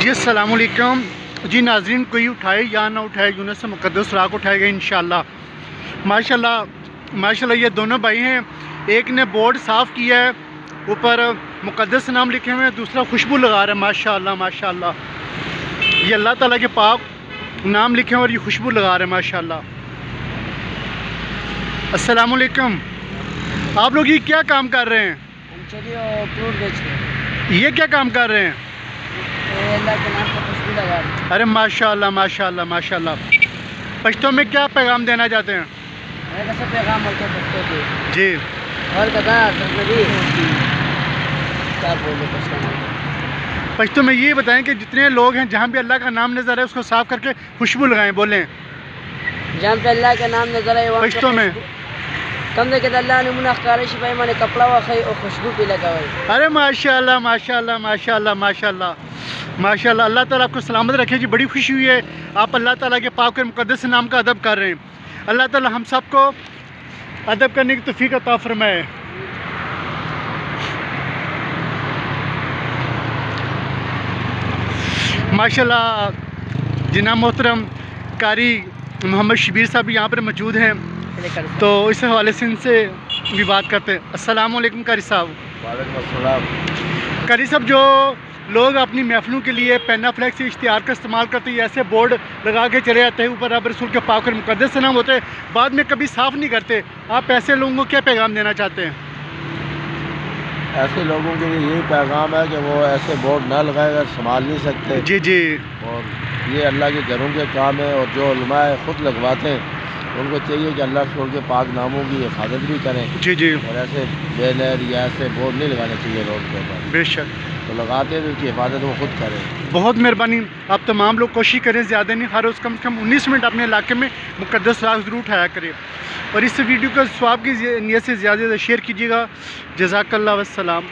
जी अस्सलाम वालेकुम जी नाज़रीन, कोई उठाए या ना उठाए, यूनुस से मुक़द्दस राह को उठाएगा इंशाअल्लाह। माशाल्लाह ये दोनों भाई हैं। एक ने बोर्ड साफ़ किया है, ऊपर मुक़द्दस नाम लिखे हुए हैं, दूसरा खुशबू लगा रहा है। माशाल्लाह ये अल्लाह ताला के पाक नाम लिखे हैं और ये खुशबू लगा रहे हैं माशाल्लाह। अस्सलाम वालेकुम। आप लोग ये क्या काम कर रहे हैं? फ्रूट बेच रहे हैं। ये क्या काम कर रहे हैं? अल्लाह के नाम पर खुशबू लगा रहे हैं। अरे माशाल्लाह। पश्तो में क्या पैगाम देना चाहते हैं? कैसा पैगाम होता है पश्तो के? जी और कदा सरनदी क्या बोले पश्तो में? पश्तो में ये बताएं कि जितने लोग हैं जहाँ भी अल्लाह का नाम नजर है उसको साफ करके खुशबू लगाएं। बोलें जहाँ पे अल्लाह का नाम नजर है पश्तो में कम दे के अल्लाह ने मुनाफ़ शिपाई माने कपड़ा व खई और खुशबू भी लगाए। अरे माशाल्लाह। अल्लाह ताला आपको सलामत रखे जी। बड़ी खुशी हुई है आप अल्लाह ताला के पाक और मुक़द्दस नाम का अदब कर रहे हैं। अल्लाह ताला हम सबको अदब करने की तौफ़ीक़ अता फ़रमाए। माशाल्लाह जिनाब मोहतरम कारी मोहम्मद शबीर साहब यहाँ पर मौजूद हैं, तो इस हवाले से इनसे भी बात करते हैं। अस्सलाम वालेकुम कारी साहब। वालेकुम अस्सलाम। कारी साहब, जो लोग अपनी महफिलों के लिए पेना फ्लैक्स इश्तिहार का इस्तेमाल करते हैं, ऐसे बोर्ड लगा के चले जाते हैं, ऊपर रब रसूल के पाक और मुक़द्दस नाम होते हैं, बाद में कभी साफ़ नहीं करते, आप ऐसे लोगों को क्या पैगाम देना चाहते हैं? ऐसे लोगों के लिए यही पैगाम है कि वो ऐसे बोर्ड ना लगाएगा, संभाल नहीं सकते। जी और ये अल्लाह के घरों के काम है, और जो उलमा ख़ुद लगवाते हैं उनको चाहिए कि अल्लाह रसूल के पाक नामों की हिफाजत भी करें। जी और ऐसे बैनर या ऐसे बोर्ड नहीं लगाने चाहिए रोड के ऊपर। बेशक, तो लगाते हैं उसकी हिफाजत वो खुद करें। बहुत मेहरबानी। आप तमाम लोग कोशिश करें, ज़्यादा नहीं, हर रोज़ कम से कम 19 मिनट अपने इलाके में मुक़द्दस राह ज़रूर उठाया करें, और इस वीडियो को स्वाब की नीयत से ज़्यादा शेयर कीजिएगा। जज़ाकल्लाह वस्सलाम।